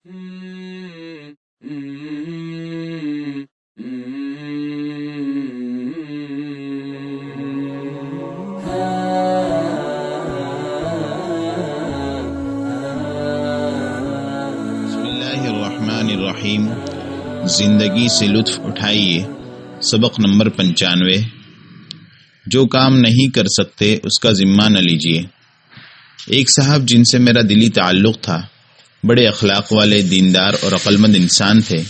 الرحیم زندگی سے لطف اٹھائیے۔ سبق نمبر 95۔ جو کام نہیں کر سکتے اس کا ذمہ نہ لیجیے۔ ایک صاحب جن سے میرا دلی تعلق تھا، بڑے اخلاق والے، دیندار اور عقلمند انسان تھے۔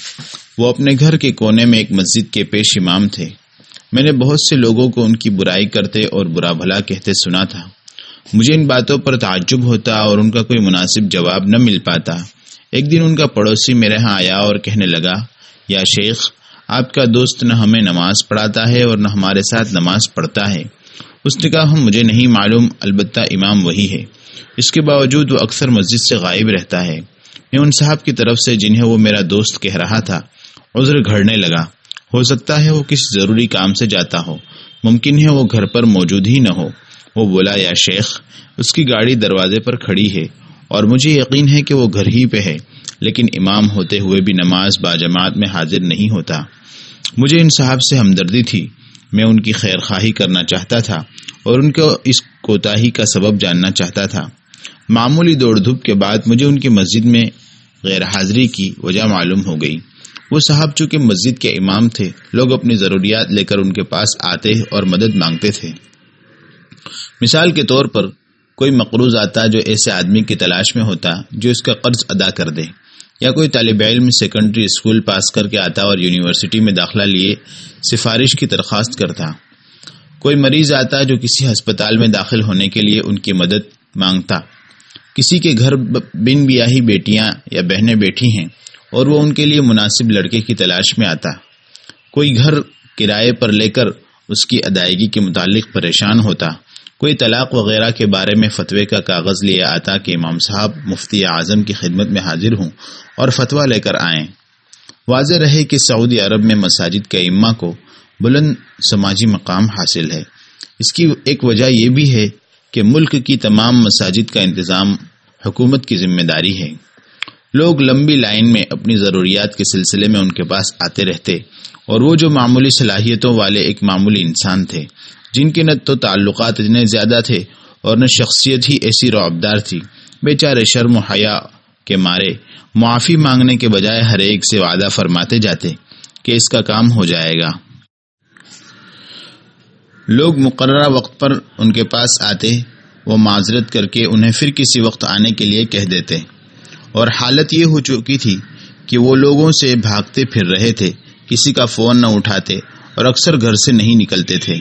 وہ اپنے گھر کے کونے میں ایک مسجد کے پیش امام تھے۔ میں نے بہت سے لوگوں کو ان کی برائی کرتے اور برا بھلا کہتے سنا تھا۔ مجھے ان باتوں پر تعجب ہوتا اور ان کا کوئی مناسب جواب نہ مل پاتا۔ ایک دن ان کا پڑوسی میرے ہاں آیا اور کہنے لگا، یا شیخ، آپ کا دوست نہ ہمیں نماز پڑھاتا ہے اور نہ ہمارے ساتھ نماز پڑھتا ہے۔ اس نے کہا، مجھے نہیں معلوم، البتہ امام وہی ہے۔ اس کے باوجود وہ اکثر مسجد سے غائب رہتا ہے۔ میں ان صاحب کی طرف سے جنہیں وہ میرا دوست کہہ رہا تھا عذر گھڑنے لگا۔ ہو سکتا ہے وہ کسی ضروری کام سے جاتا ہو، ممکن ہے وہ گھر پر موجود ہی نہ ہو۔ وہ بولا، یا شیخ، اس کی گاڑی دروازے پر کھڑی ہے اور مجھے یقین ہے کہ وہ گھر ہی پہ ہے، لیکن امام ہوتے ہوئے بھی نماز باجماعت میں حاضر نہیں ہوتا۔ مجھے ان صاحب سے ہمدردی تھی۔ میں ان کی خیر خواہی کرنا چاہتا تھا اور ان کو اس کوتاہی کا سبب جاننا چاہتا تھا۔ معمولی دوڑ دھوپ کے بعد مجھے ان کی مسجد میں غیر حاضری کی وجہ معلوم ہو گئی۔ وہ صاحب چونکہ مسجد کے امام تھے، لوگ اپنی ضروریات لے کر ان کے پاس آتے اور مدد مانگتے تھے۔ مثال کے طور پر کوئی مقروض آتا جو ایسے آدمی کی تلاش میں ہوتا جو اس کا قرض ادا کر دے، یا کوئی طالب علم سیکنڈری اسکول پاس کر کے آتا اور یونیورسٹی میں داخلہ لیے سفارش کی درخواست کرتا۔ کوئی مریض آتا جو کسی ہسپتال میں داخل ہونے کے لیے ان کی مدد مانگتا۔ کسی کے گھر بن بیاہی بیٹیاں یا بہنیں بیٹھی ہیں اور وہ ان کے لیے مناسب لڑکے کی تلاش میں آتا۔ کوئی گھر کرائے پر لے کر اس کی ادائیگی کے متعلق پریشان ہوتا۔ کوئی طلاق وغیرہ کے بارے میں فتوے کا کاغذ لے آتا کہ امام صاحب مفتی اعظم کی خدمت میں حاضر ہوں اور فتویٰ لے کر آئیں۔ واضح رہے کہ سعودی عرب میں مساجد کے ائمہ کو بلند سماجی مقام حاصل ہے۔ اس کی ایک وجہ یہ بھی ہے کہ ملک کی تمام مساجد کا انتظام حکومت کی ذمہ داری ہے۔ لوگ لمبی لائن میں اپنی ضروریات کے سلسلے میں ان کے پاس آتے رہتے، اور وہ جو معمولی صلاحیتوں والے ایک معمولی انسان تھے، جن کے نہ تو تعلقات اتنے زیادہ تھے اور نہ شخصیت ہی ایسی رعبدار تھی، بیچارے شرم و حیا کے مارے معافی مانگنے کے بجائے ہر ایک سے وعدہ فرماتے جاتے کہ اس کا کام ہو جائے گا۔ لوگ مقررہ وقت پر ان کے پاس آتے، وہ معذرت کر کے انہیں پھر کسی وقت آنے کے لیے کہہ دیتے، اور حالت یہ ہو چکی تھی کہ وہ لوگوں سے بھاگتے پھر رہے تھے، کسی کا فون نہ اٹھاتے اور اکثر گھر سے نہیں نکلتے تھے۔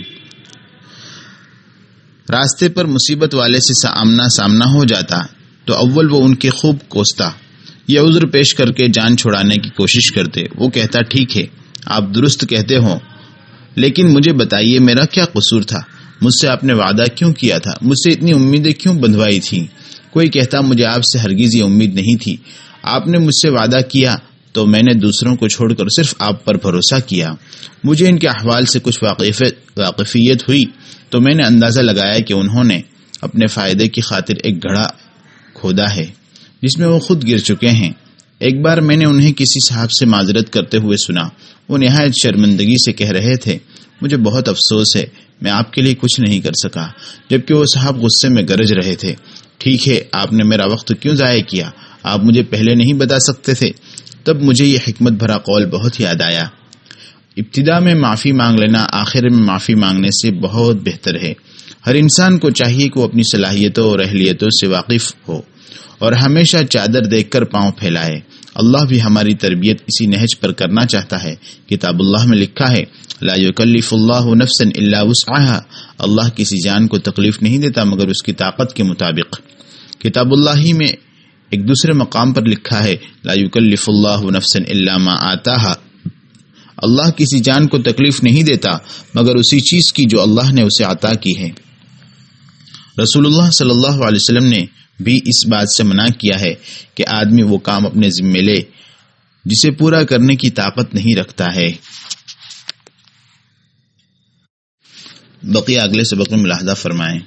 راستے پر مصیبت والے سے آمنا سامنا ہو جاتا تو اول وہ ان کے خوب کوستا، یہ عذر پیش کر کے جان چھڑانے کی کوشش کرتے۔ وہ کہتا، ٹھیک ہے، آپ درست کہتے ہو، لیکن مجھے بتائیے میرا کیا قصور تھا؟ مجھ سے آپ نے وعدہ کیوں کیا تھا؟ مجھ سے اتنی امیدیں کیوں بندھوائی تھیں؟ کوئی کہتا، مجھے آپ سے ہرگز یہ امید نہیں تھی، آپ نے مجھ سے وعدہ کیا تو میں نے دوسروں کو چھوڑ کر صرف آپ پر بھروسہ کیا۔ مجھے ان کے احوال سے کچھ واقفیت ہوئی تو میں نے اندازہ لگایا کہ انہوں نے اپنے فائدے کی خاطر ایک گڑھا کھودا ہے جس میں وہ خود گر چکے ہیں۔ ایک بار میں نے انہیں کسی صاحب سے معذرت کرتے ہوئے سنا۔ وہ نہایت شرمندگی سے کہہ رہے تھے، مجھے بہت افسوس ہے، میں آپ کے لیے کچھ نہیں کر سکا، جبکہ وہ صاحب غصے میں گرج رہے تھے۔ ٹھیک ہے، آپ نے میرا وقت کیوں ضائع کیا؟ آپ مجھے پہلے نہیں بتا سکتے تھے؟ تب مجھے یہ حکمت بھرا قول بہت یاد آیا، ابتدا میں معافی مانگ لینا آخر میں معافی مانگنے سے بہت بہتر ہے۔ ہر انسان کو چاہیے کہ وہ اپنی صلاحیتوں اور اہلیتوں سے واقف ہو اور ہمیشہ چادر دیکھ کر پاؤں پھیلائے۔ اللہ بھی ہماری تربیت اسی نہج پر کرنا چاہتا ہے۔ کتاب اللہ میں لکھا ہے، لا یکلف اللہ نفسا الا وسعها، اللہ کسی جان کو تکلیف نہیں دیتا مگر اس کی طاقت کے مطابق۔ کتاب اللہ ہی میں ایک دوسرے مقام پر لکھا ہے، لا یکلف اللہ نفسا الا ما آتاها، اللہ کسی جان کو تکلیف نہیں دیتا مگر اسی چیز کی جو اللہ نے اسے عطا کی ہے۔ رسول اللہ صلی اللہ علیہ وسلم نے بھی اس بات سے منع کیا ہے کہ آدمی وہ کام اپنے ذمے لے جسے پورا کرنے کی طاقت نہیں رکھتا ہے۔ بقیہ اگلے سبق میں ملاحظہ فرمائیں۔